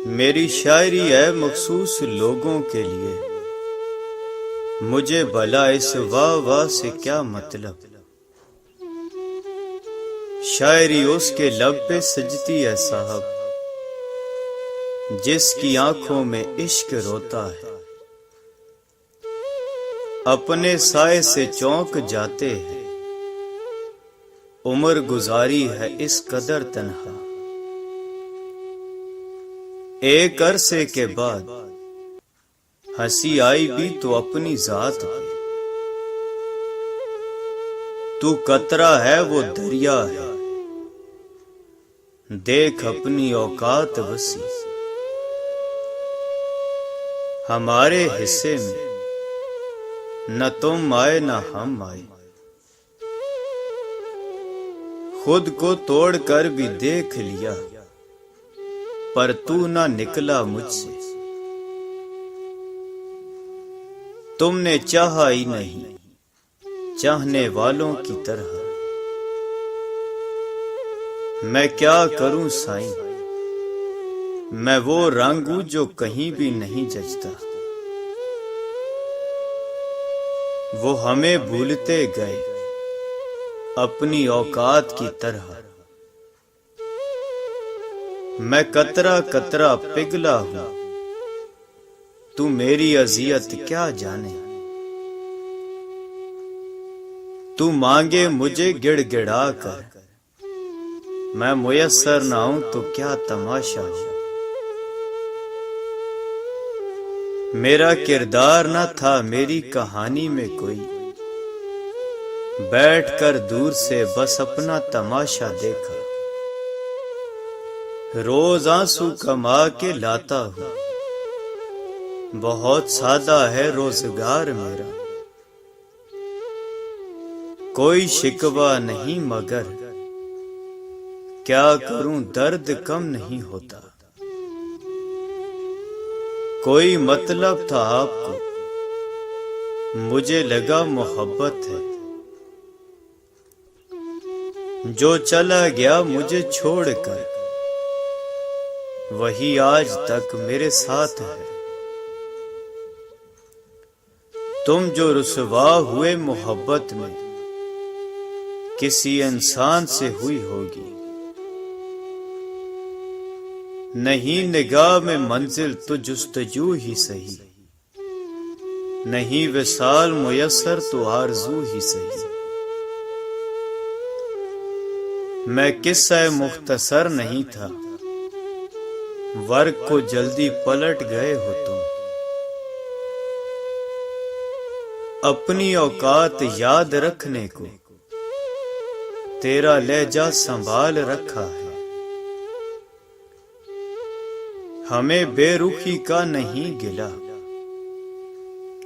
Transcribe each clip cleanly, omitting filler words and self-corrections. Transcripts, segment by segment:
میری شاعری ہے مخصوص لوگوں کے لیے، مجھے بھلا اس واہ واہ سے کیا مطلب۔ شاعری اس کے لب پہ سجتی ہے صاحب، جس کی آنکھوں میں عشق روتا ہے۔ اپنے سائے سے چونک جاتے ہیں، عمر گزاری ہے اس قدر تنہا۔ ایک عرصے کے بعد ہنسی آئی بھی تو اپنی ذات پہ۔ تو قطرہ ہے وہ دریا ہے، دیکھ اپنی اوقات وسیع۔ ہمارے حصے میں نہ تم آئے نہ ہم آئے، خود کو توڑ کر بھی دیکھ لیا، پر تو نہ نکلا مجھ سے۔ تم نے چاہا ہی نہیں چاہنے والوں کی طرح۔ میں کیا کروں سائیں، میں وہ رنگ ہوں جو کہیں بھی نہیں جچتا۔ وہ ہمیں بھولتے گئے اپنی اوقات کی طرح۔ میں قطرہ قطرہ پگھلا ہوں، تو میری اذیت کیا جانے۔ تو مانگے مجھے گڑ گڑا کر، میں میسر نہ ہوں تو کیا تماشا ہو۔ میرا کردار نہ تھا میری کہانی میں کوئی، بیٹھ کر دور سے بس اپنا تماشا دیکھا۔ روز آنسو کما کے لاتا ہوں، بہت سادہ ہے روزگار میرا۔ کوئی شکوہ نہیں مگر کیا کروں درد کم نہیں ہوتا۔ کوئی مطلب تھا آپ کو، مجھے لگا محبت ہے۔ جو چلا گیا مجھے چھوڑ کر، وہی آج تک میرے ساتھ ہے۔ تم جو رسوا ہوئے محبت میں، کسی انسان سے ہوئی ہوگی۔ نہیں نگاہ میں منزل تو جستجو ہی سہی، نہیں وصال میسر تو آرزو ہی سہی۔ میں قصہ مختصر نہیں تھا، ورق کو جلدی پلٹ گئے ہو تم۔ اپنی اوقات یاد رکھنے کو تیرا لہجہ سنبھال رکھا ہے۔ ہمیں بے رخی کا نہیں گلا،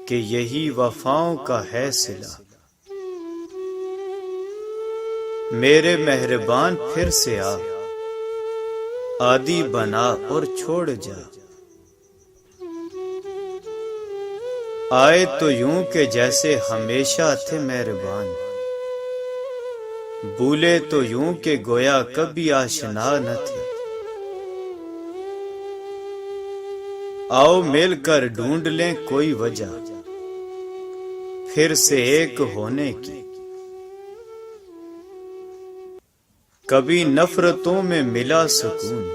کہ یہی وفاؤں کا ہے صلہ۔ میرے مہربان پھر سے آ، عادی بنا اور چھوڑ جا۔ آئے تو یوں کہ جیسے ہمیشہ تھے مہربان، بھولے تو یوں کہ گویا کبھی آشنا نہ تھے۔ آؤ مل کر ڈھونڈ لیں کوئی وجہ پھر سے ایک ہونے کی۔ کبھی نفرتوں میں ملا سکون،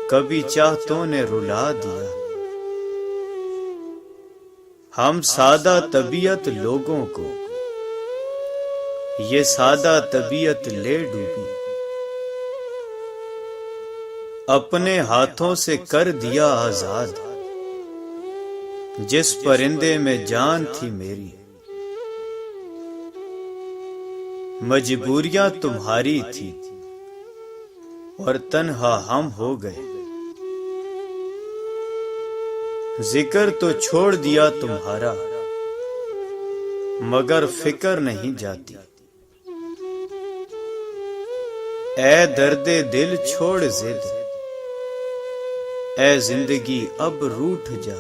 کبھی چاہتوں نے رلا دیا۔ ہم سادہ طبیعت لوگوں کو یہ سادہ طبیعت لے ڈوبی۔ اپنے ہاتھوں سے کر دیا آزاد جس پرندے میں جان تھی میری۔ مجبوریاں تمہاری تھی اور تنہا ہم ہو گئے۔ ذکر تو چھوڑ دیا تمہارا، مگر فکر نہیں جاتی۔ اے درد دل چھوڑ ضد، اے زندگی اب روٹھ جا۔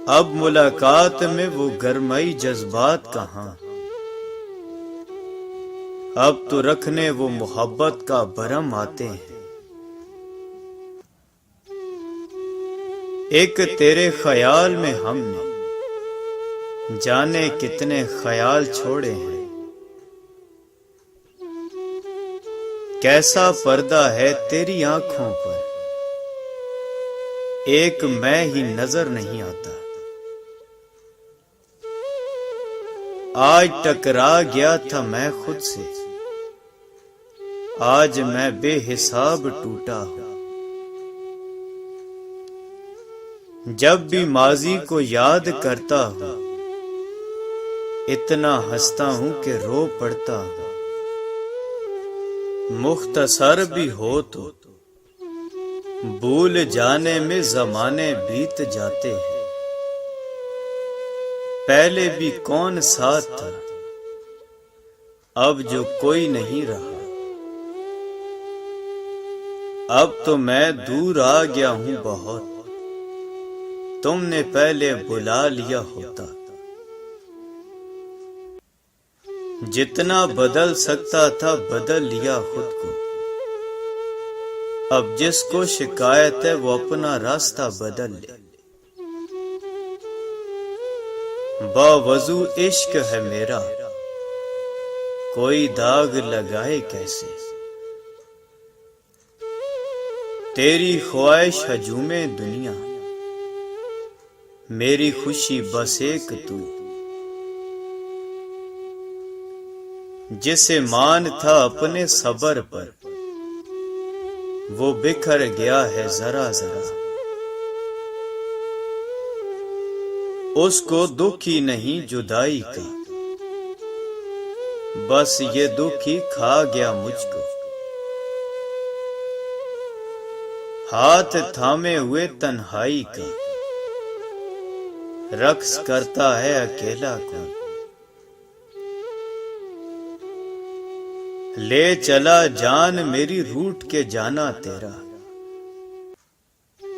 اب ملاقات میں وہ گرمائی جذبات کہاں، اب تو رکھنے وہ محبت کا بھرم آتے ہیں۔ ایک تیرے خیال میں ہم نے جانے کتنے خیال چھوڑے ہیں، کیسا پردہ ہے تیری آنکھوں پر، ایک میں ہی نظر نہیں آتا۔ آج ٹکرا گیا تھا میں خود سے، آج میں بے حساب ٹوٹا ہوں۔ جب بھی ماضی کو یاد کرتا ہوں، اتنا ہنستا ہوں کہ رو پڑتا ہوں۔ مختصر بھی ہو تو بھول جانے میں زمانے بیت جاتے ہیں، پہلے بھی کون ساتھ تھا، اب جو کوئی نہیں رہا۔ اب تو میں دور آ گیا ہوں بہت، تم نے پہلے بلا لیا ہوتا۔ جتنا بدل سکتا تھا بدل لیا خود کو، اب جس کو شکایت ہے وہ اپنا راستہ بدل لے۔ باوضو عشق ہے میرا، کوئی داغ لگائے کیسے، تیری خواہش ہجوم دنیا، میری خوشی بس ایک تو۔ جسے مان تھا اپنے صبر پر، وہ بکھر گیا ہے ذرا ذرا۔ اس کو دکھ ہی نہیں جدائی کا، بس یہ دکھ ہی کھا گیا مجھ کو۔ ہاتھ تھامے ہوئے تنہائی کا، رقص کرتا ہے اکیلا کوئی۔ لے چلا جان میری روٹ کے جانا تیرا،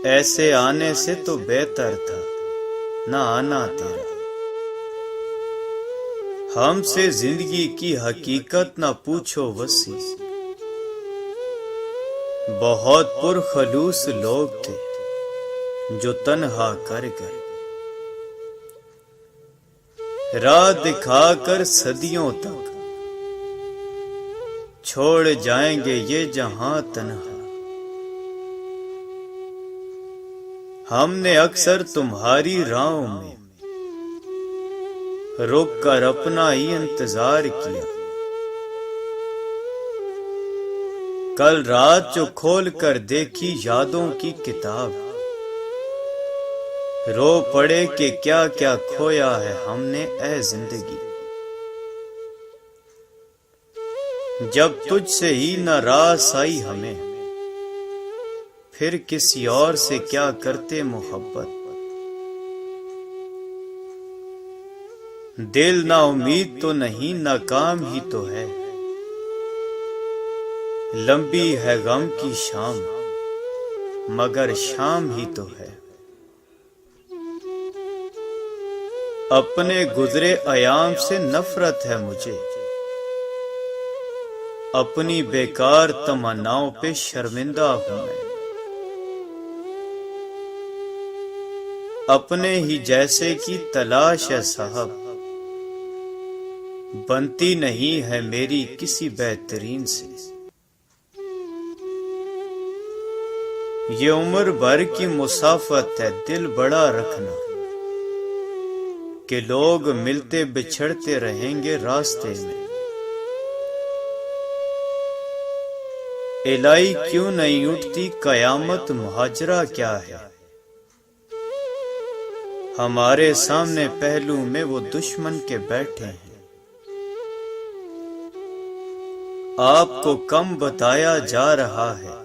ایسے آنے سے تو بہتر تھا نہ آنا تیرا۔ ہم سے زندگی کی حقیقت نہ پوچھو وسیع، بہت پرخلوص لوگ تھے جو تنہا کر گئے۔ راہ دکھا کر صدیوں تک چھوڑ جائیں گے یہ جہاں تنہا۔ ہم نے اکثر تمہاری راہوں میں رک کر اپنا ہی انتظار کیا۔ کل رات جو کھول کر دیکھی یادوں کی کتاب، رو پڑے کہ کیا کیا کھویا ہے ہم نے اے زندگی۔ جب تجھ سے ہی نہ راس آئی ہمیں، پھر کسی اور سے کیا کرتے محبت۔ دل نا امید تو نہیں ناکام ہی تو ہے، لمبی ہے غم کی شام مگر شام ہی تو ہے۔ اپنے گزرے ایام سے نفرت ہے مجھے، اپنی بیکار تمناؤں پہ شرمندہ ہوں میں۔ اپنے ہی جیسے کی تلاش ہے صاحب، بنتی نہیں ہے میری کسی بہترین سے۔ یہ عمر بھر کی مسافت ہے دل بڑا رکھنا، کہ لوگ ملتے بچھڑتے رہیں گے راستے میں۔ الہی کیوں نہیں اٹھتی قیامت، مہاجرہ کیا ہے؟ ہمارے سامنے پہلو میں وہ دشمن کے بیٹھے ہیں۔ آپ کو کم بتایا جا رہا ہے،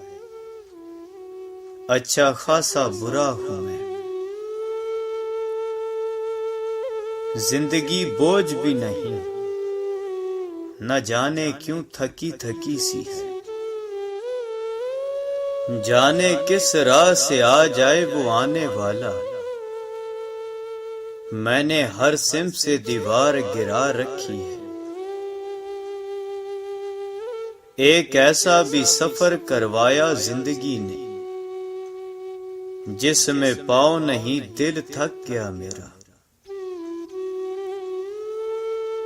اچھا خاصا برا ہوں میں۔ زندگی بوجھ بھی نہیں، نہ جانے کیوں تھکی تھکی سی ہے۔ جانے کس راہ سے آ جائے وہ آنے والا، میں نے ہر سمت سے دیوار گرا رکھی ہے۔ ایک ایسا بھی سفر کروایا زندگی نے جس میں پاؤں نہیں دل تھک گیا میرا.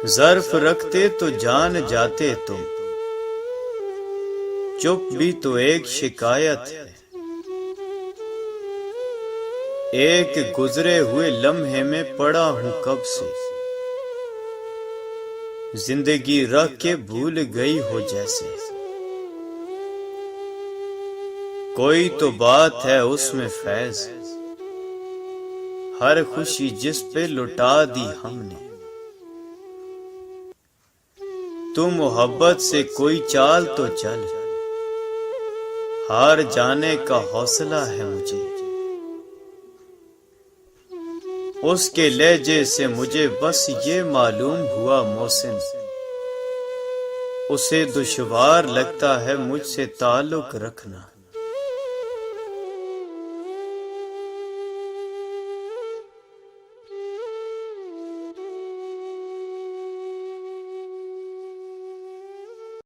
ظرف رکھتے تو جان جاتے تم، چپ بھی تو ایک شکایت ہے. ایک گزرے ہوئے لمحے میں پڑا ہوں کب سے، زندگی رکھ کے بھول گئی ہو جیسے. کوئی تو بات ہے اس میں فیض، ہر خوشی جس پہ لٹا دی ہم نے. تو محبت سے کوئی چال تو چل، ہار جانے کا حوصلہ ہے مجھے. اس کے لہجے سے مجھے بس یہ معلوم ہوا محسن، اسے دشوار لگتا ہے مجھ سے تعلق رکھنا.